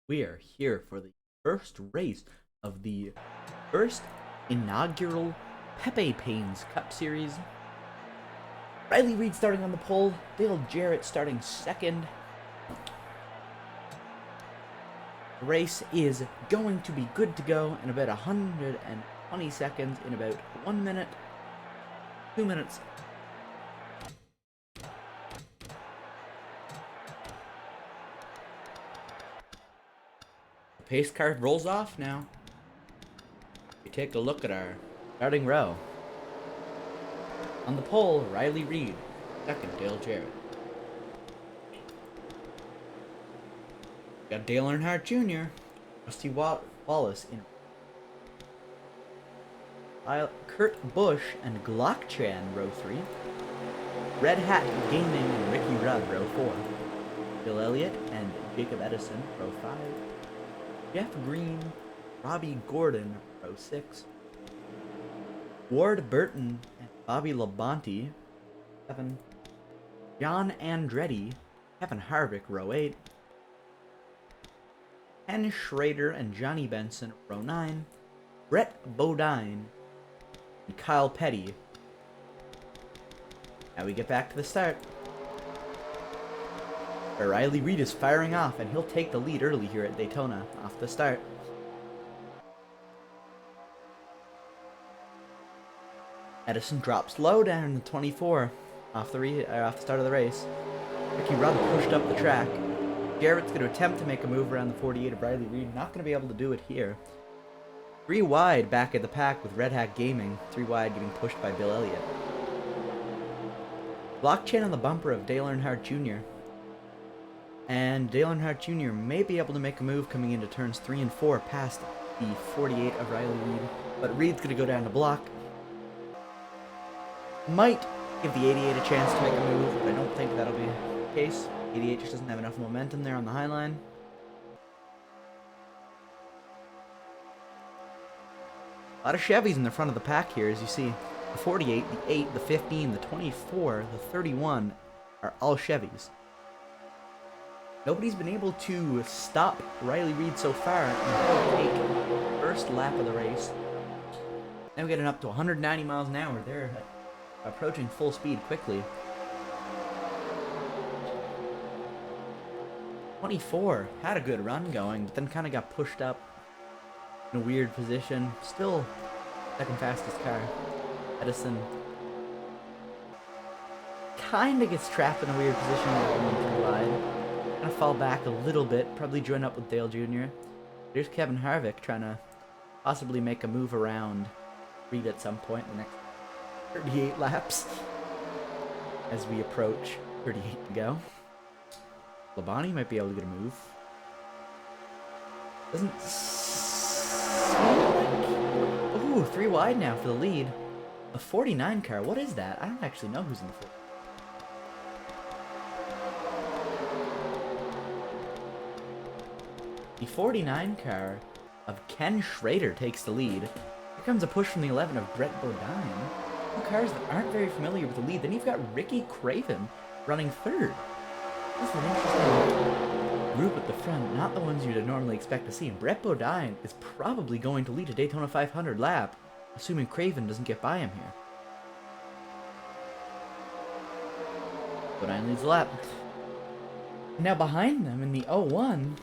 We are here for the first race of the first inaugural Pepepains Cup Series. Riley Reid starting on the pole, Dale Jarrett starting second. The race is going to be good to go in about 120 seconds, in about 1 minute, 2 minutes. The pace car rolls off now. We take a look at our starting row. On the pole, Riley Reid. Second, Dale Jarrett. Got Dale Earnhardt Jr., Rusty Wallace in. Kurt Busch and Glock-Chan, row 3. Red Hat Gaming and Ricky Rudd, row 4. Bill Elliott and Jacob Edison, row 5. Jeff Green, Robbie Gordon, row 6. Ward Burton and Bobby Labonte, 7. John Andretti, Kevin Harvick, row 8. Ken Schrader and Johnny Benson, row 9. Brett Bodine and Kyle Petty. Now we get back to the start, where Riley Reid is firing off, and he'll take the lead early here at Daytona off the start. Edison drops low down in the 24 off the start of the race. Ricky Rudd pushed up the track. Jarrett's going to attempt to make a move around the 48 of Riley Reid. Not going to be able to do it here. 3 wide back at the pack with Red Hat Gaming. 3 wide getting pushed by Bill Elliott. Blockchain on the bumper of Dale Earnhardt Jr. And Dale Earnhardt Jr. may be able to make a move coming into turns 3 and 4 past the 48 of Riley Reid. But Reid's going to go down to block. Might give the 88 a chance to make a move, but I don't think that'll be the case. 88 just doesn't have enough momentum there on the high line. A lot of Chevys in the front of the pack here, as you see. The 48, the 8, the 15, the 24, the 31 are all Chevys. Nobody's been able to stop Riley Reid so far and take the first lap of the race. Now we're getting up to 190 miles an hour. They're approaching full speed quickly. 24 had a good run going, but then kind of got pushed up in a weird position. Still second fastest car. Edison kind of gets trapped in a weird position going 3 wide. Gonna fall back a little bit, probably join up with Dale Jr. There's Kevin Harvick trying to possibly make a move around Reid at some point in the next 38 laps as we approach 38 to go. Labonte might be able to get a move. Doesn't seem like... Ooh, 3 wide now for the lead. A 49 car, what is that? I don't actually know who's in the field. The 49 car of Ken Schrader takes the lead. Here comes a push from the 11 of Brett Bodine. 2 cars that aren't very familiar with the lead. Then you've got Ricky Craven running 3rd. This is an interesting group at the front, not the ones you'd normally expect to see. And Brett Bodine is probably going to lead a Daytona 500 lap, assuming Craven doesn't get by him here. Bodine leads the lap. Now behind them in the 01,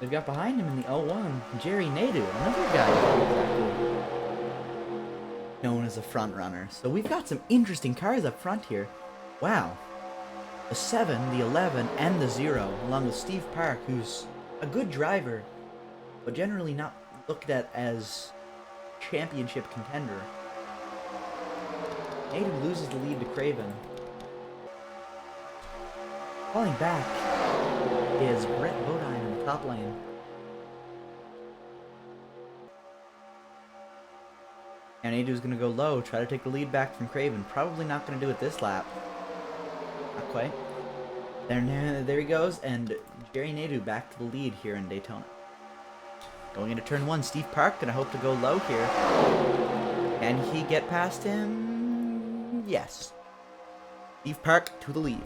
they've got behind him in the 01, Jerry Nadeau, another guy known as a front runner. So we've got some interesting cars up front here. Wow. The 7, the 11, and the 0, along with Steve Park, who's a good driver, but generally not looked at as championship contender. Nadeau loses the lead to Craven. Falling back is Brett Bodine in the top lane. And Nadeau's going to go low, try to take the lead back from Craven. Probably not going to do it this lap. Not quite. There he goes, and Jerry Nadeau back to the lead here in Daytona. Going into turn 1, Steve Park gonna hope to go low here. Can he get past him? Yes. Steve Park to the lead.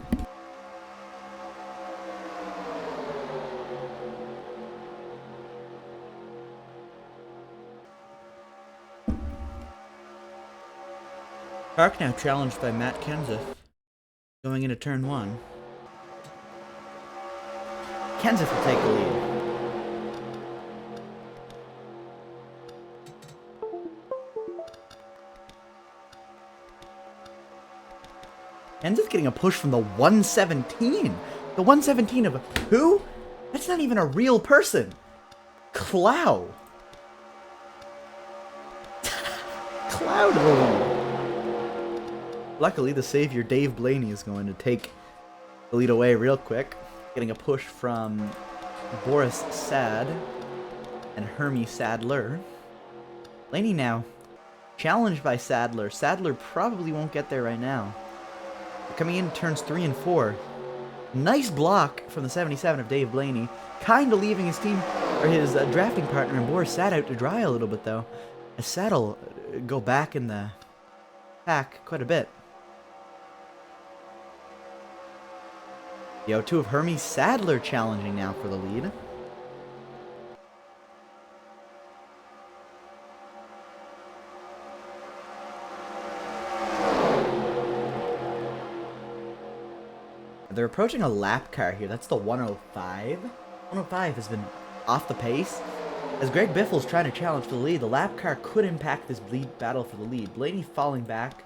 Park now challenged by Matt Kenseth, going into turn 1. Kenseth will take the lead. Kenseth getting a push from the 117. The 117 of who? That's not even a real person. Clow. Cloud the lead. Luckily, the savior Dave Blaney is going to take the lead away real quick. Getting a push from Boris Sad and Hermie Sadler. Blaney now challenged by Sadler. Sadler probably won't get there right now. Coming in turns 3 and 4. Nice block from the 77 of Dave Blaney. Kind of leaving his team, or his drafting partner and Boris Sad out to dry a little bit though. As Sad'll go back in the pack quite a bit. The 0-2 of Hermie Sadler challenging now for the lead. They're approaching a lap car here. That's the 105. 105 has been off the pace. As Greg Biffle's trying to challenge for the lead, the lap car could impact this lead battle for the lead. Blaney falling back.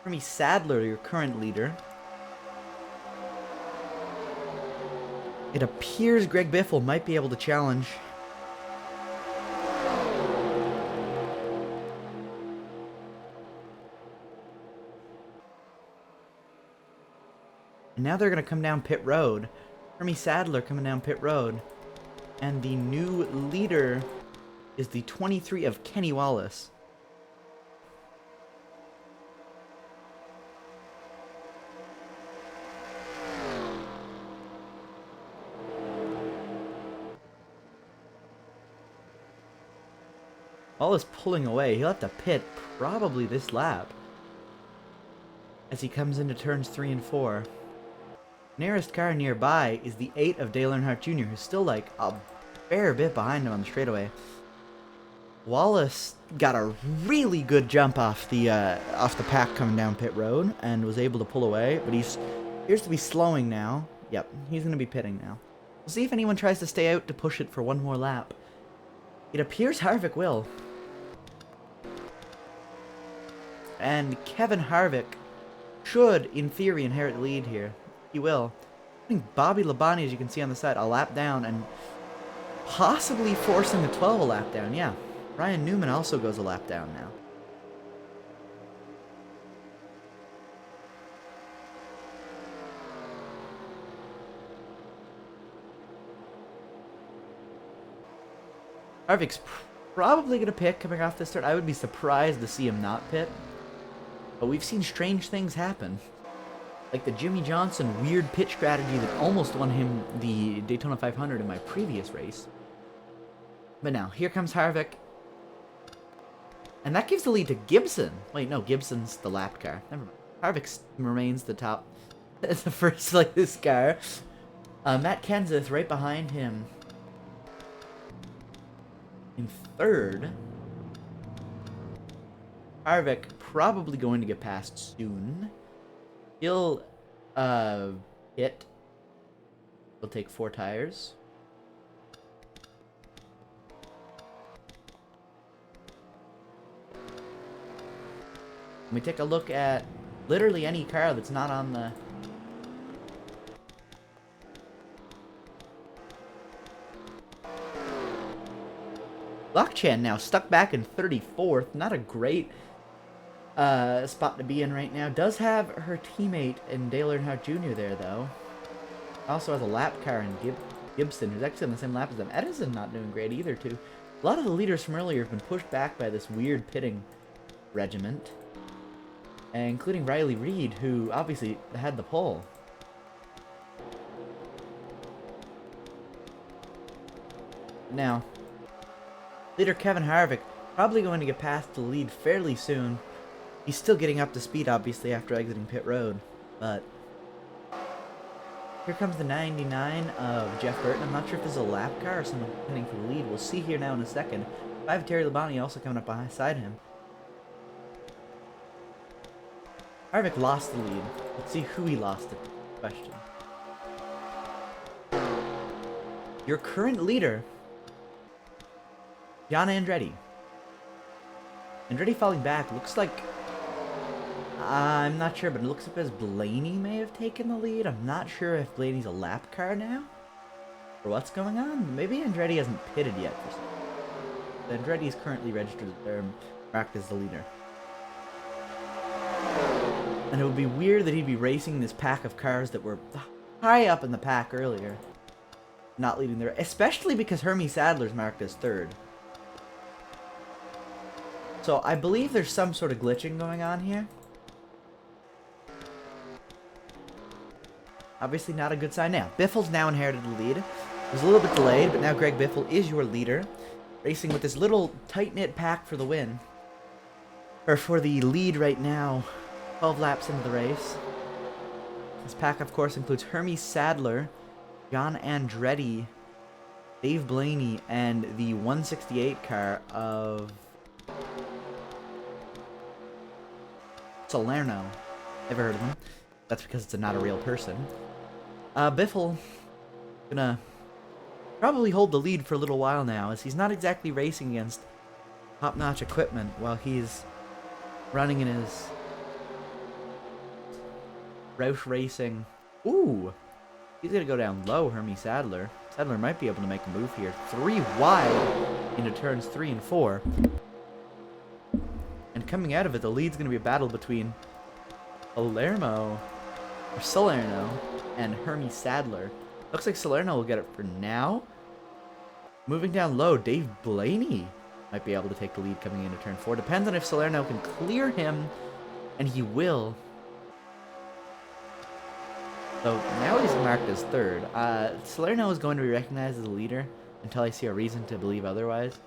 Hermie Sadler, your current leader. It appears Greg Biffle might be able to challenge. And now they're going to come down pit road. Hermie Sadler coming down pit road. And the new leader is the 23 of Kenny Wallace. Wallace pulling away. He'll have to pit probably this lap as he comes into turns 3 and 4. Nearest car nearby is the 8 of Dale Earnhardt Jr., who's still like a fair bit behind him on the straightaway. Wallace got a really good jump off the pack coming down pit road and was able to pull away, but he's appears to be slowing now. Yep, he's going to be pitting now. We'll see if anyone tries to stay out to push it for one more lap. It appears Harvick will. And Kevin Harvick should, in theory, inherit the lead here. He will. I think Bobby Labonte, as you can see on the side, a lap down and possibly forcing the 12 a lap down. Yeah, Ryan Newman also goes a lap down now. Harvick's probably going to pit coming off this turn. I would be surprised to see him not pit. But we've seen strange things happen. Like the Jimmy Johnson weird pit strategy that almost won him the Daytona 500 in my previous race. But now, here comes Harvick. And that gives the lead to Gibson. Wait, no, Gibson's the lap car. Never mind. Harvick remains the top, the first place car. Matt Kenseth right behind him in third. Harvick probably going to get passed soon. He'll hit. He'll take 4 tires. We take a look at literally any car that's not on the Lockchan now stuck back in 34th. Not a great spot to be in right now. Does have her teammate in Dale Earnhardt Jr. there, though. Also has a lap car in Gibson, who's actually on the same lap as them. Edison not doing great either, too. A lot of the leaders from earlier have been pushed back by this weird pitting regiment. Including Riley Reid, who obviously had the pole. Now, leader Kevin Harvick probably going to get past the lead fairly soon. He's still getting up to speed, obviously, after exiting pit road. But here comes the 99 of Jeff Burton. I'm not sure if this is a lap car or someone pinning for the lead. We'll see here now in a second. 5 Terry Labonte also coming up beside him. Harvick lost the lead. Let's see who he lost it to. Question. Your current leader, Gian Andretti. Andretti falling back. Looks like... I'm not sure, but it looks like as Blaney may have taken the lead. I'm not sure if Blaney's a lap car now. Or what's going on. Maybe Andretti hasn't pitted yet for some. Andretti is currently registered or marked as the leader. And it would be weird that he'd be racing this pack of cars that were high up in the pack earlier. Not leading there, especially because Hermie Sadler's marked as third. So I believe there's some sort of glitching going on here. Obviously not a good sign now. Biffle's now inherited the lead. It was a little bit delayed, but now Greg Biffle is your leader. Racing with this little tight-knit pack for the win. Or for the lead right now. 12 laps into the race. This pack, of course, includes Hermie Sadler, Gian Andretti, Dave Blaney, and the 168 car of Salerno. Never heard of him. That's because it's not a real person. Biffle gonna probably hold the lead for a little while now, as he's not exactly racing against top-notch equipment while he's running in his Roush Racing. Ooh! He's gonna go down low, Hermie Sadler. Sadler might be able to make a move here. 3 wide into turns 3 and 4. And coming out of it, the lead's gonna be a battle between Salerno and Hermie Sadler. Looks like Salerno will get it for now. Moving down low, Dave Blaney might be able to take the lead coming into turn 4. Depends on if Salerno can clear him, and he will. So now he's marked as third. Salerno is going to be recognized as a leader until I see a reason to believe otherwise.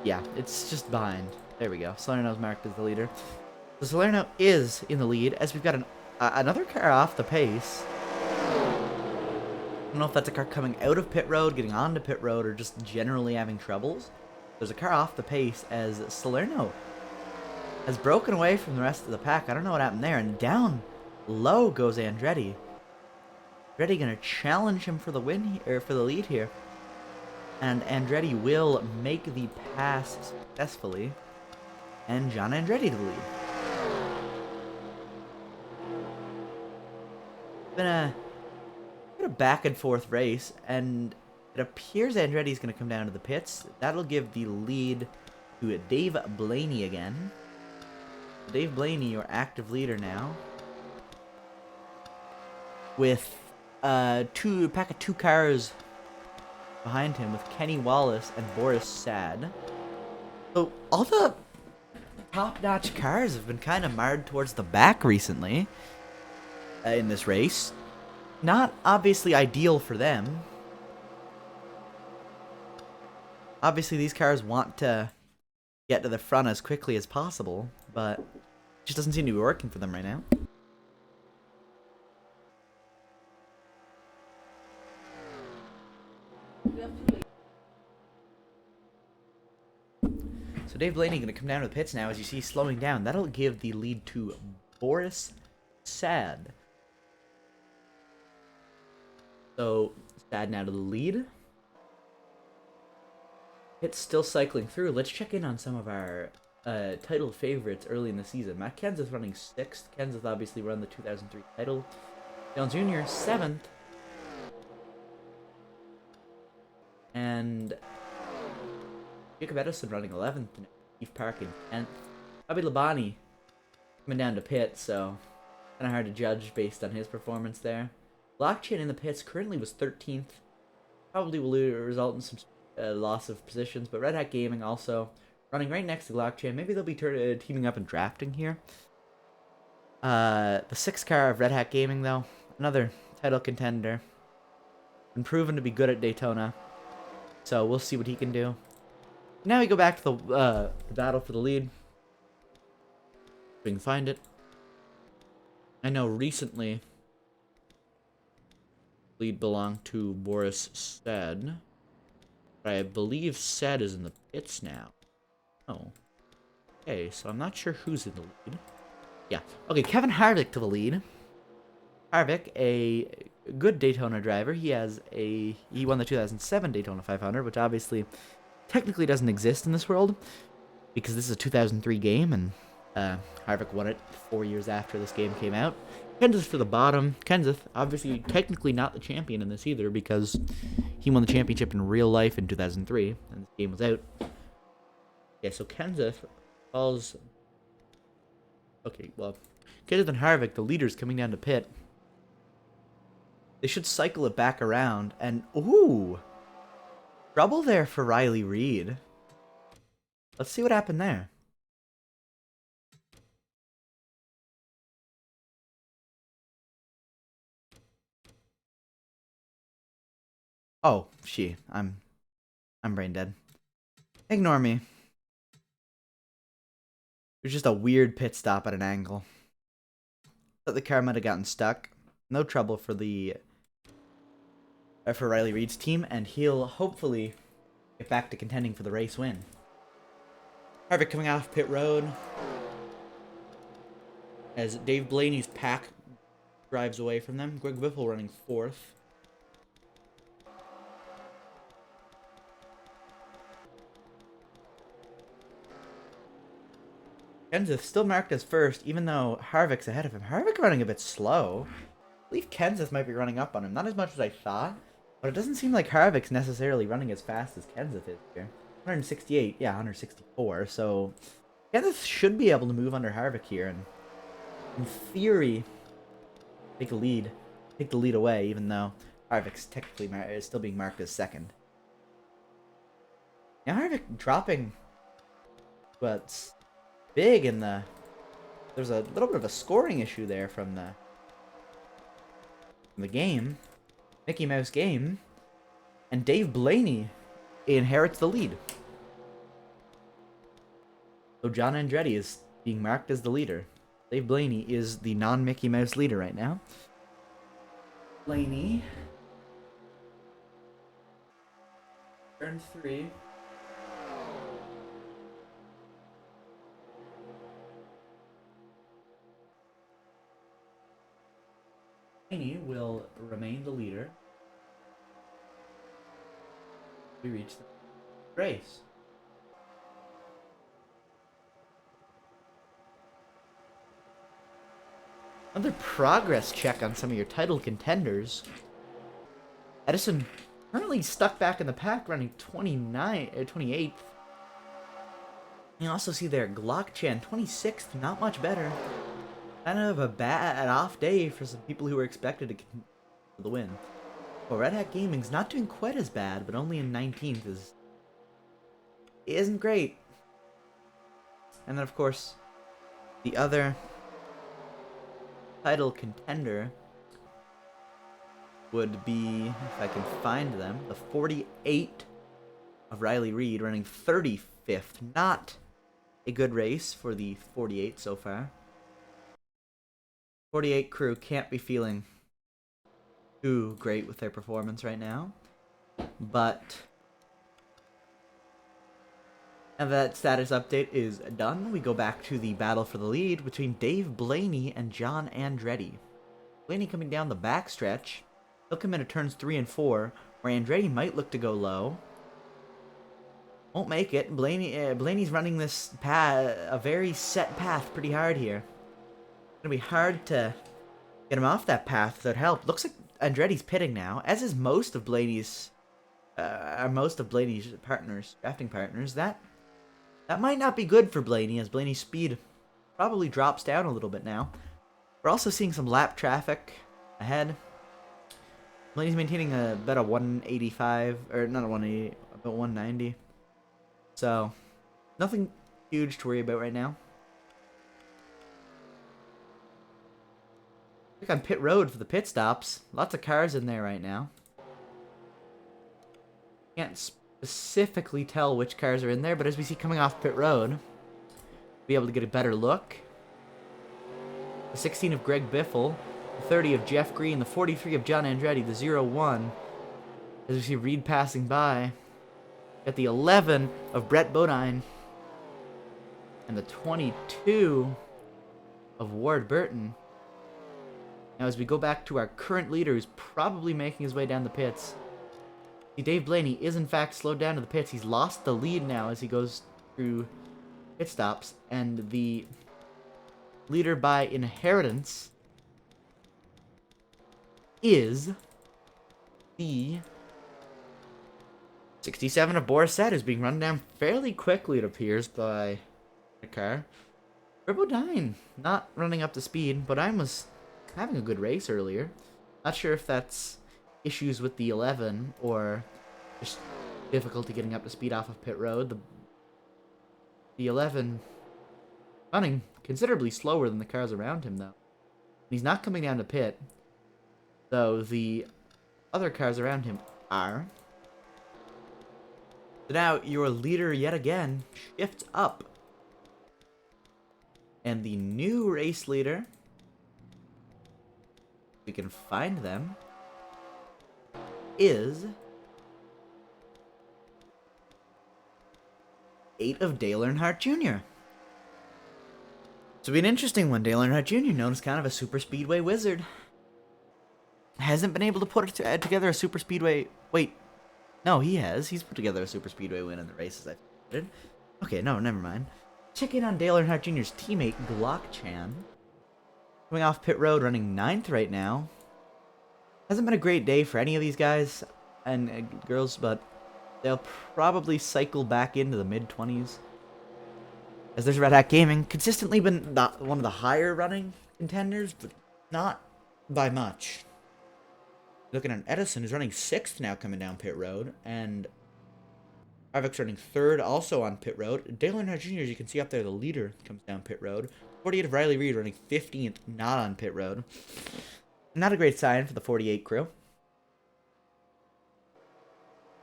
Yeah, it's just behind. There we go. Salerno's marked as the leader. So Salerno is in the lead as we've got another car off the pace. I don't know if that's a car coming out of pit road, getting onto pit road, or just generally having troubles. There's a car off the pace as Salerno has broken away from the rest of the pack. I don't know what happened there. And down low goes Andretti. Andretti gonna challenge him for the win here, or for the lead here. And Andretti will make the pass successfully. And Gian Andretti to the lead. Been a back and forth race, and it appears Andretti's going to come down to the pits. That'll give the lead to Dave Blaney again. Dave Blaney, your active leader now. With a pack of 2 cars behind him with Kenny Wallace and Boris Sad. So all the top-notch cars have been kind of marred towards the back recently in this race. Not obviously ideal for them. Obviously these cars want to get to the front as quickly as possible, but it just doesn't seem to be working for them right now. So Dave Blaney going to come down to the pits now as you see slowing down. That'll give the lead to Boris Sad. So Sad now to the lead. It's still cycling through. Let's check in on some of our title favorites early in the season. Matt Kenseth running 6th. Kenseth obviously won the 2003 title. Dale Jr. 7th. And Jacob Edison running 11th. And Steve Park in 10th. Bobby Labonte coming down to pit, so kind of hard to judge based on his performance there. Blockchain in the pits currently was 13th. Probably will result in some loss of positions, but Red Hat Gaming also running right next to Blockchain. Maybe they'll be teaming up and drafting here. The 6th car of Red Hat Gaming, though, another title contender. Been proven to be good at Daytona, so we'll see what he can do. Now we go back to the battle for the lead. If we can find it. I know recently lead belonged to Boris Sad. I believe Sed is in the pits now. Oh. Okay, so I'm not sure who's in the lead. Yeah. Okay, Kevin Harvick to the lead. Harvick, a good Daytona driver. He won the 2007 Daytona 500, which obviously technically doesn't exist in this world because this is a 2003 game, and Harvick won it 4 years after this game came out. Kenseth for the bottom. Kenseth, obviously technically not the champion in this either because he won the championship in real life in 2003, and this game was out. Yeah, so Kenseth falls... Okay, well, Kenseth and Harvick, the leaders coming down to pit. They should cycle it back around, and... Ooh! Trouble there for Riley Reid. Let's see what happened there. Oh, I'm brain dead. Ignore me. It was just a weird pit stop at an angle. Thought the car might have gotten stuck. No trouble for for Riley Reid's team, and he'll hopefully get back to contending for the race win. Harvick coming off pit road as Dave Blaney's pack drives away from them. Greg Biffle running fourth. Kenseth still marked as first, even though Harvick's ahead of him. Harvick running a bit slow. I believe Kenseth might be running up on him. Not as much as I thought, but it doesn't seem like Harvick's necessarily running as fast as Kenseth is here. 168, yeah, 164. So Kenseth should be able to move under Harvick here, and in theory, take the lead away, even though Harvick's technically is still being marked as second. Now Harvick dropping, but big in the... There's a little bit of a scoring issue there from the game. Mickey Mouse game. And Dave Blaney inherits the lead. So John Andretti is being marked as the leader. Dave Blaney is the non-Mickey Mouse leader right now. Blaney. Turn 3. Blaney will remain the leader. We reach the race. Another progress check on some of your title contenders. Edison currently stuck back in the pack, running 28th. You also see there Glockchan 26th, not much better. Kind of an off day for some people who were expected to get the win. Well, Red Hat Gaming's not doing quite as bad, but only in 19th isn't great. And then, of course, the other title contender would be, if I can find them, the 48 of Riley Reid, running 35th. Not a good race for the 48 so far. 48 crew can't be feeling too great with their performance right now. But now that status update is done, we go back to the battle for the lead between Dave Blaney and John Andretti. Blaney coming down the backstretch. He'll come into turns 3 and 4, where Andretti might look to go low. Won't make it. Blaney's running this path, a very set path, pretty hard here. It's gonna be hard to get him off that path without help. Looks like Andretti's pitting now, as is most of Blaney's partners, drafting partners. That might not be good for Blaney, as Blaney's speed probably drops down a little bit now. We're also seeing some lap traffic ahead. Blaney's maintaining about a 185, or not a 180, about 190. So, nothing huge to worry about right now. Look on pit road for the pit stops. Lots of cars in there right now. Can't specifically tell which cars are in there, but as we see coming off pit road, we'll be able to get a better look. The 16 of Greg Biffle, the 30 of Jeff Green, the 43 of John Andretti, the 01, as we see Reid passing by. Got the 11 of Brett Bodine and the 22 of Ward Burton. Now, as we go back to our current leader, who's probably making his way down the pits. See, Dave Blaney is, in fact, slowed down to the pits. He's lost the lead now as he goes through pit stops. And the leader by inheritance is the 67 of Borisset, who's being run down fairly quickly, it appears, by a car. Bodine not running up to speed. Bodine was having a good race earlier. Not sure if that's issues with the 11 or just difficulty getting up to speed off of pit road. The 11 running considerably slower than the cars around him, though. He's not coming down to pit, though the other cars around him are. So now your leader yet again shifts up. And the new race leader, we can find them, is 8 of Dale Earnhardt Jr. So, be an interesting one. Dale Earnhardt Jr., known as kind of a super speedway wizard, hasn't been able to put together a super speedway. Wait, no, he has. He's put together a super speedway win in the races I've did. Okay, no, never mind. Check in on Dale Earnhardt Jr.'s teammate, Glock Chan. Coming off pit road, running 9th right now. Hasn't been a great day for any of these guys and girls, but they'll probably cycle back into the mid-20s. As there's Red Hat Gaming, consistently been one of the higher running contenders, but not by much. Looking at Edison, who's running 6th now coming down pit road, and Harvick's running 3rd also on pit road. Dale Earnhardt Jr., as you can see up there, the leader comes down pit road. 48 of Riley Reid running 15th, not on pit road. Not a great sign for the 48 crew.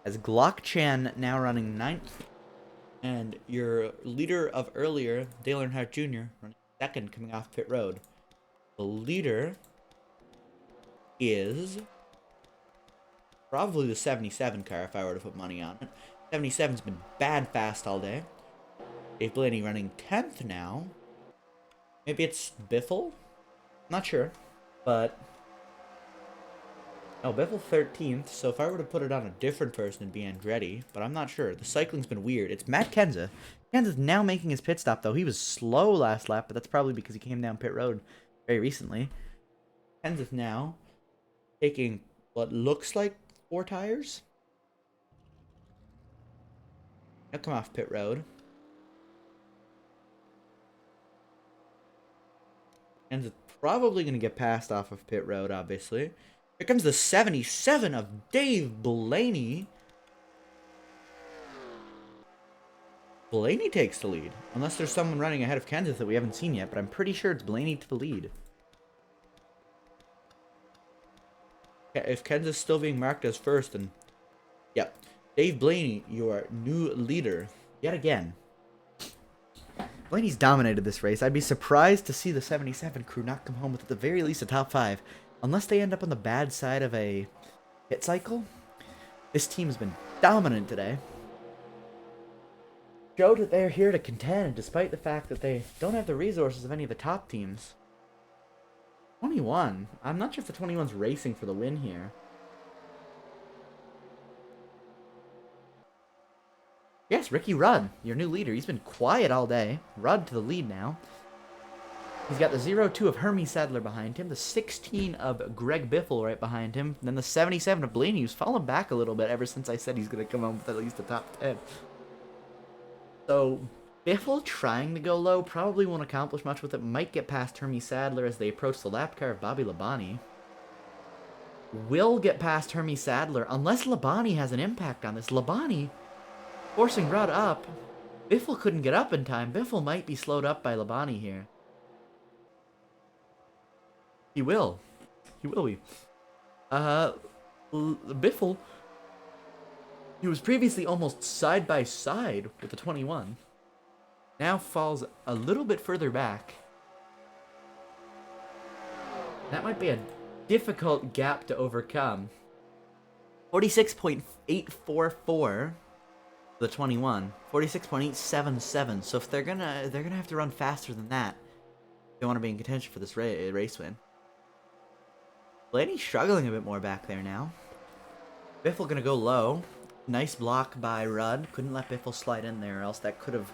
As Glock Chan now running 9th. And your leader of earlier, Dale Earnhardt Jr., running 2nd coming off pit road. The leader is probably the 77 car if I were to put money on it. 77's been bad fast all day. Dave Blaney running 10th now. Maybe it's Biffle? Not sure. But no, Biffle 13th, so if I were to put it on a different person, it'd be Andretti, but I'm not sure. The cycling's been weird. It's Matt Kenseth. Kenseth's now making his pit stop, though. He was slow last lap, but that's probably because he came down pit road very recently. Kenseth now taking what looks like 4 tires. He'll come off pit road. Kenseth probably going to get passed off of pit road, obviously. Here comes the 77 of Dave Blaney. Blaney takes the lead. Unless there's someone running ahead of Kenseth that we haven't seen yet, but I'm pretty sure it's Blaney to the lead. If Kenseth's still being marked as first, then yeah. Dave Blaney, your new leader, yet again. Blaney's dominated this race. I'd be surprised to see the 77 crew not come home with at the very least a top 5. Unless they end up on the bad side of a hit cycle. This team has been dominant today. Showed that they're here to contend, despite the fact that they don't have the resources of any of the top teams. 21. I'm not sure if the 21's racing for the win here. Yes, Ricky Rudd, your new leader. He's been quiet all day. Rudd to the lead now. He's got the 02 of Hermie Sadler behind him, the 16 of Greg Biffle right behind him, and then the 77 of Blaney, who's fallen back a little bit ever since I said he's going to come home with at least a top 10. So, Biffle trying to go low probably won't accomplish much with it. Might get past Hermie Sadler as they approach the lap car of Bobby Labonte. Will get past Hermie Sadler unless Labonte has an impact on this. Labonte forcing Rudd up. Biffle couldn't get up in time. Biffle might be slowed up by Labonte here. He will. He will be. Biffle, he was previously almost side by side with the 21. Now falls a little bit further back. That might be a difficult gap to overcome. 46.844. The 21. 46.877. So if they're gonna have to run faster than that, if they want to be in contention for this race win. Blaney's struggling a bit more back there now. Biffle gonna go low. Nice block by Rudd. Couldn't let Biffle slide in there, or else that could have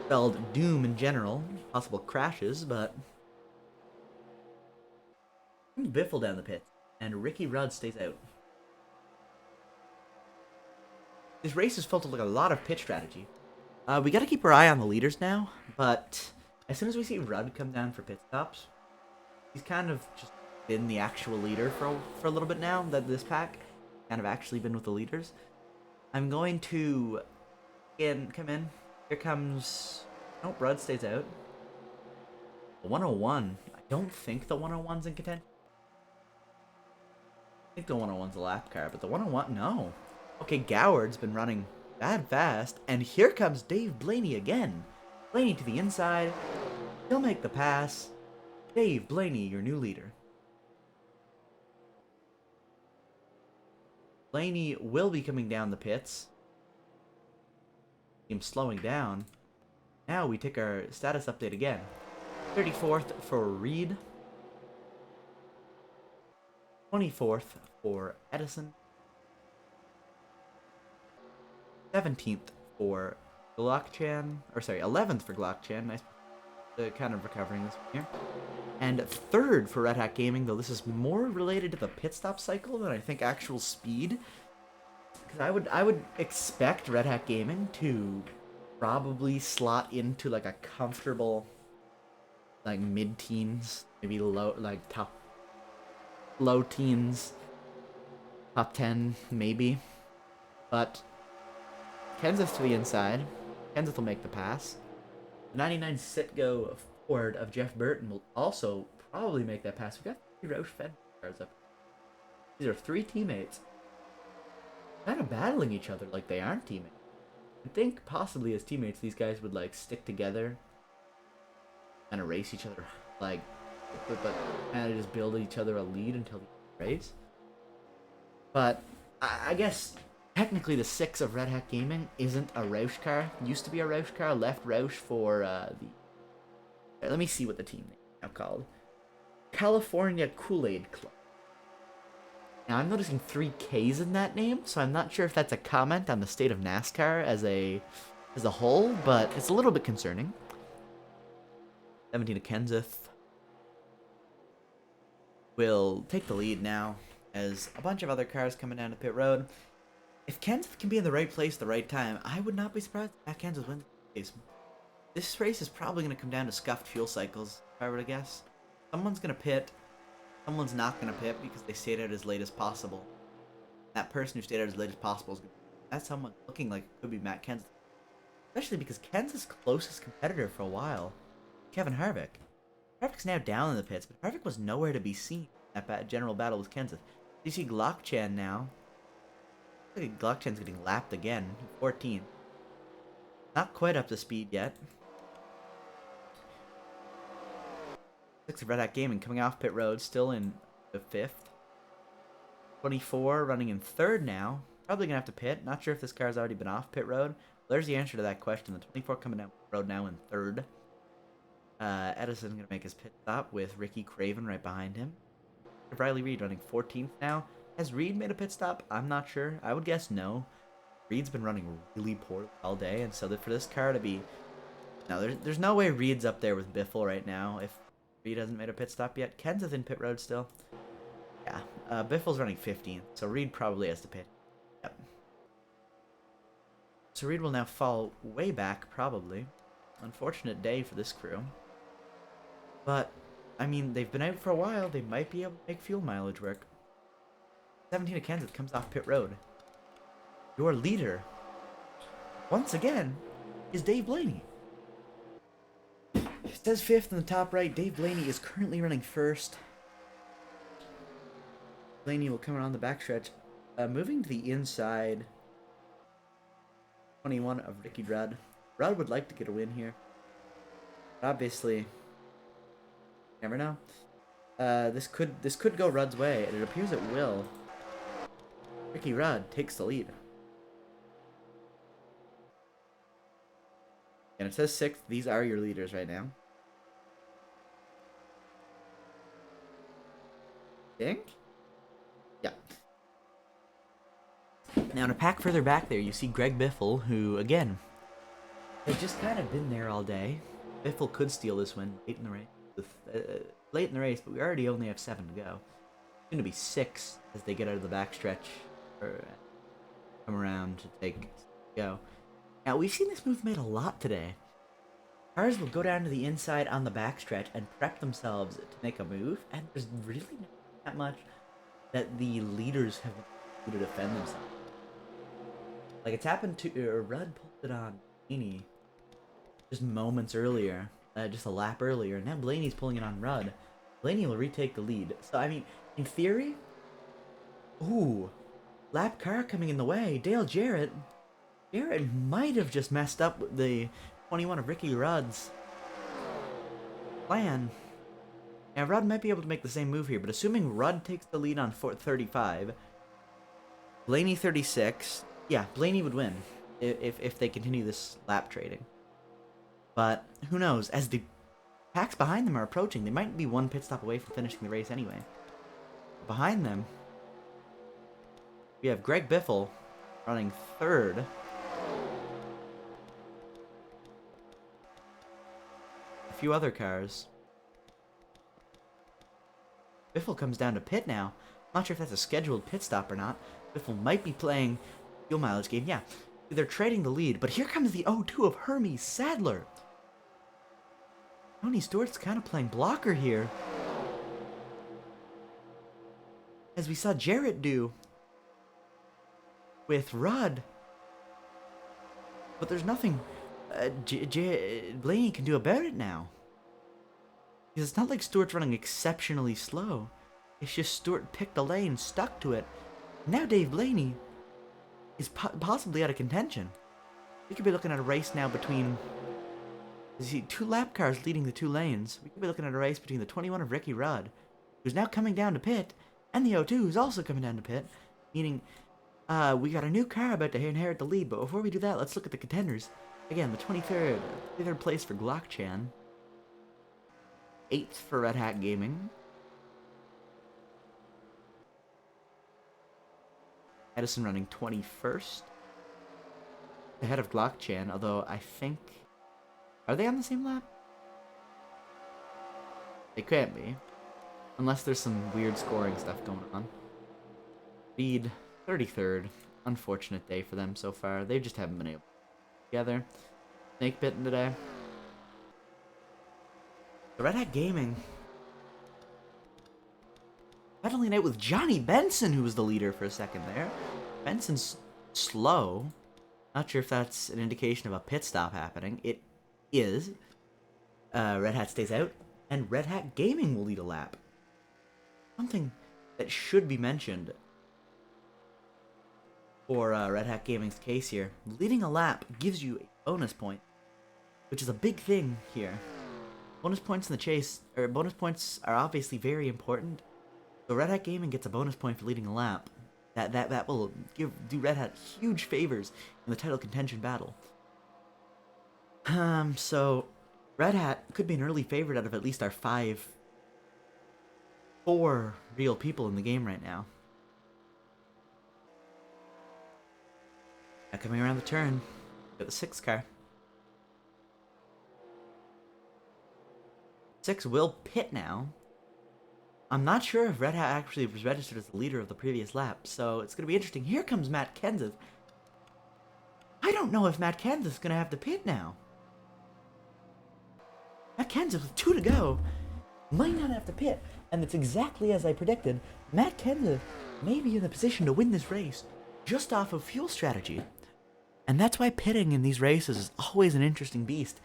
spelled doom in general. Possible crashes, but Biffle down the pit, and Ricky Rudd stays out. This race has felt like a lot of pit strategy. We gotta keep our eye on the leaders now, but as soon as we see Rudd come down for pit stops, he's kind of just been the actual leader for a little bit now, that this pack kind of actually been with the leaders. I'm going to, again, come in. Here comes, nope, Rudd stays out. The 101, I don't think the 101's in contention. I think the 101's a lap car, but the 101, no. Okay, Goward's been running bad fast, and here comes Dave Blaney again. Blaney to the inside. He'll make the pass. Dave Blaney, your new leader. Blaney will be coming down the pits. Him slowing down. Now we take our status update again. 34th for Reed. 24th for Edison. 17th for Glockchan, or sorry, 11th for Glockchan. Nice, kind of recovering this one here. And 3rd for Red Hat Gaming, though this is more related to the pit stop cycle than I think actual speed. Because I would expect Red Hat Gaming to probably slot into like a comfortable, like mid-teens, maybe low, like low teens, top 10 maybe, but. Kenseth to the inside. Kenseth will make the pass. The 99 sit-go Ford of Jeff Burton will also probably make that pass. We've got 3 Roush Fendt cars up. These are 3 teammates. Kind of battling each other like they aren't teammates. I think possibly as teammates these guys would like stick together and race each other, like, but kind of just build each other a lead until the race. But I guess technically the 6 of Red Hat Gaming isn't a Roush car. Used to be a Roush car. Left Roush for the. Let me see what the team name is now called. California Kool-Aid Club. Now I'm noticing 3 Ks in that name, so I'm not sure if that's a comment on the state of NASCAR as a whole, but it's a little bit concerning. 17 to Kenseth will take the lead now as a bunch of other cars coming down to pit road. If Kenseth can be in the right place at the right time, I would not be surprised if Kenseth wins the race. This race is probably going to come down to scuffed fuel cycles, if I were to guess. Someone's going to pit, someone's not going to pit because they stayed out as late as possible. That person who stayed out as late as possible is going to be that someone looking like it could be Matt Kenseth. Especially because Kenseth's closest competitor for a while, Kevin Harvick. Harvick's now down in the pits, but Harvick was nowhere to be seen at that general battle with Kenseth. You see Glockchan now. Look at Glockchan's getting lapped again. 14. Not quite up to speed yet. 6 of Red Hat Gaming coming off pit road, still in the 5th. 24 running in 3rd now. Probably going to have to pit. Not sure if this car's already been off pit road. There's the answer to that question. The 24 coming down pit road now in 3rd. Edison going to make his pit stop with Ricky Craven right behind him. Riley Reed running 14th now. Has Reed made a pit stop? I'm not sure. I would guess no. Reed's been running really poorly all day, and so for this car to be... No, there's no way Reed's up there with Biffle right now if Reed hasn't made a pit stop yet. Kenseth in pit road still. Yeah, Biffle's running 15th, so Reed probably has to pit. Yep. So Reed will now fall way back, probably. Unfortunate day for this crew. But, I mean, they've been out for a while. They might be able to make fuel mileage work. 17 of Kenseth comes off pit road. Your leader, once again, is Dave Blaney. It says 5th in the top right. Dave Blaney is currently running 1st. Blaney will come around the backstretch. Moving to the inside. 21 of Ricky Rudd. Rudd would like to get a win here. Obviously, never know. This could go Rudd's way, and it appears it will. Ricky Rudd takes the lead. And it says 6th. These are your leaders right now. Think? Yeah. Now, in a pack further back there, you see Greg Biffle, who, again, has just kind of been there all day. Biffle could steal this win late in the race. But we already only have 7 to go. It's going to be 6 as they get out of the backstretch or come around to go. Now, we've seen this move made a lot today. Cars will go down to the inside on the backstretch and prep themselves to make a move, and there's really not that much that the leaders have to defend themselves. Like, it's happened to Rudd pulled it on Blaney just moments earlier, just a lap earlier, and now Blaney's pulling it on Rudd. Blaney will retake the lead. So, I mean, in theory, ooh, lap car coming in the way. Dale Jarrett might have just messed up the 21 of Ricky Rudd's plan. Now, Rudd might be able to make the same move here, but assuming Rudd takes the lead on 35, Blaney 36, yeah, Blaney would win if they continue this lap trading. But who knows? As the packs behind them are approaching, they might be one pit stop away from finishing the race anyway. Behind them, we have Greg Biffle running 3rd. A few other cars. Biffle comes down to pit now. Not sure if that's a scheduled pit stop or not. Biffle might be playing fuel mileage game. Yeah, they're trading the lead. But here comes the 0-2 of Hermes Sadler. Tony Stewart's kind of playing blocker here, as we saw Jarrett do with Rudd. But there's nothing Blaney can do about it now. Because it's not like Stewart's running exceptionally slow. It's just Stewart picked a lane, stuck to it. Now Dave Blaney is possibly out of contention. We could be looking at a race now between... You see 2 lap cars leading the 2 lanes. We could be looking at a race between the 21 of Ricky Rudd, who's now coming down to pit, and the 0-2, who's also coming down to pit. Meaning, we got a new car about to inherit the lead. But before we do that, let's look at the contenders. Again, the 23rd place for Glock-Chan. 8th for Red Hat Gaming. Edison running 21st. Ahead of Glock-Chan, although I think... Are they on the same lap? They can't be. Unless there's some weird scoring stuff going on. Speed, 33rd. Unfortunate day for them so far. They just haven't been able to get together. Snake bitten today. The Red Hat Gaming battling it out with Johnny Benson, who was the leader for a second there. Benson's slow. Not sure if that's an indication of a pit stop happening. It is. Red Hat stays out, and Red Hat Gaming will lead a lap. Something that should be mentioned for Red Hat Gaming's case here. Leading a lap gives you a bonus point, which is a big thing here. Bonus points in the chase, or bonus points are obviously very important. So Red Hat Gaming gets a bonus point for leading a lap. That will do Red Hat huge favors in the title contention battle. So Red Hat could be an early favorite out of at least our 4 real people in the game right now. Now coming around the turn, got the 6 car. 6 will pit now. I'm not sure if Red Hat actually was registered as the leader of the previous lap, so it's going to be interesting. Here comes Matt Kenseth. I don't know if Matt Kenseth's going to have to pit now. Matt Kenseth with 2 to go might not have to pit, and it's exactly as I predicted. Matt Kenseth may be in the position to win this race just off of fuel strategy. And that's why pitting in these races is always an interesting beast,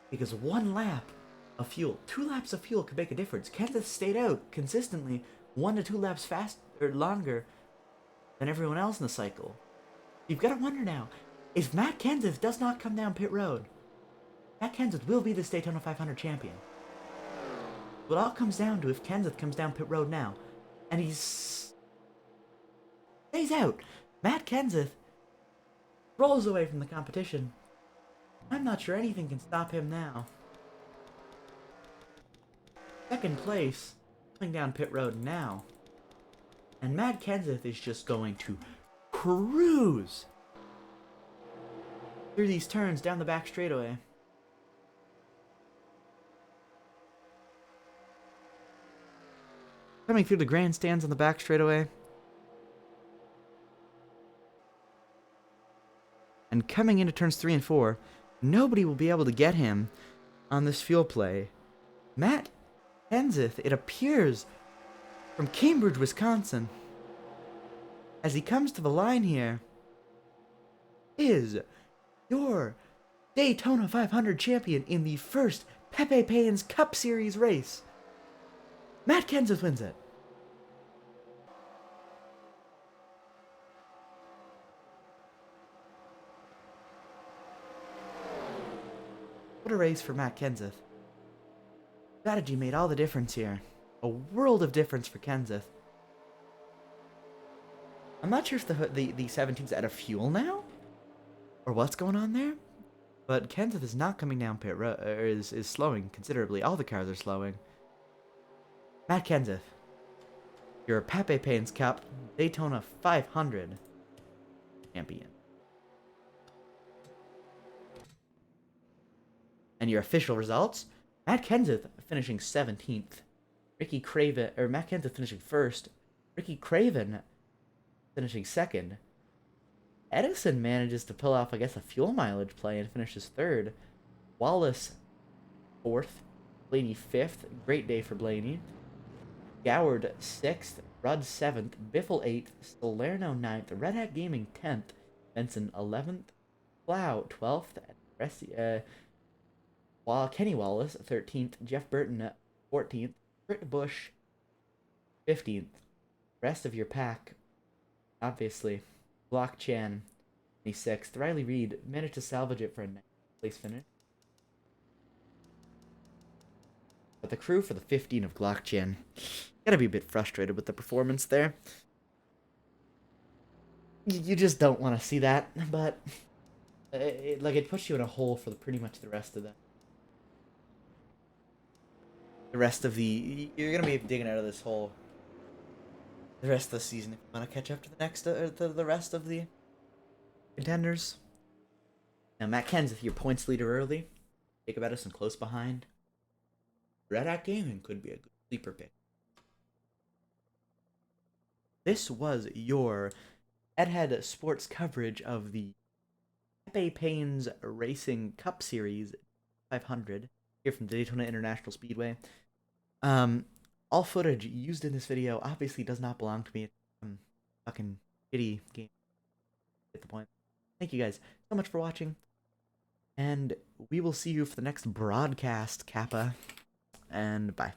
because 1 lap of fuel, 2 laps of fuel could make a difference. Kenseth stayed out consistently 1 to 2 laps fast or longer than everyone else in the cycle. You've got to wonder now, if Matt Kenseth does not come down pit road, Matt Kenseth will be the Daytona 500 champion. But it all comes down to if Kenseth comes down pit road now, and stays out. Matt Kenseth rolls away from the competition. I'm not sure anything can stop him now. Second place, coming down pit road now. And Matt Kenseth is just going to cruise through these turns down the back straightaway. Coming through the grandstands on the back straightaway. And coming into turns 3 and 4, nobody will be able to get him on this fuel play. Matt Kenseth, it appears, from Cambridge, Wisconsin, as he comes to the line here, is your Daytona 500 champion in the first Pepepains Cup Series race. Matt Kenseth wins it. What a race for Matt Kenseth. Strategy made all the difference here. A world of difference for Kenseth. I'm not sure if the 17's out of fuel now, or what's going on there, but Kenseth is not coming down pit road, is slowing considerably. All the cars are slowing. Matt Kenseth, your Pepepains Cup Daytona 500 champion. And your official results: Matt Kenseth finishing 17th. Matt Kenseth finishing 1st. Ricky Craven finishing 2nd. Edison manages to pull off, I guess, a fuel mileage play and finishes 3rd. Wallace 4th. Blaney 5th. Great day for Blaney. Goward 6th. Rudd 7th. Biffle 8th. Salerno 9th. Red Hat Gaming 10th. Benson 11th. Plow 12th. Kenny Wallace 13th. Jeff Burton 14th. Britt Bush 15th. Rest of your pack, obviously. Block Chan 26th. Riley Reed managed to salvage it for a 9th place finish. But the crew for the 15 of Glock Chan gotta be a bit frustrated with the performance there. You just don't want to see that, but it puts you in a hole for pretty much the rest of the you're gonna be digging out of this hole the rest of the season if you want to catch up to the rest of the contenders. Now Matt Kenseth, your points leader early. Jacob Edison close behind. Red Hat Gaming could be a good sleeper pick. This was your Edhead Sports coverage of the Pepepains Racing Cup Series 500 here from the Daytona International Speedway. All footage used in this video obviously does not belong to me. Fucking shitty game. Get the point. Thank you guys so much for watching, and we will see you for the next broadcast, Kappa, and bye.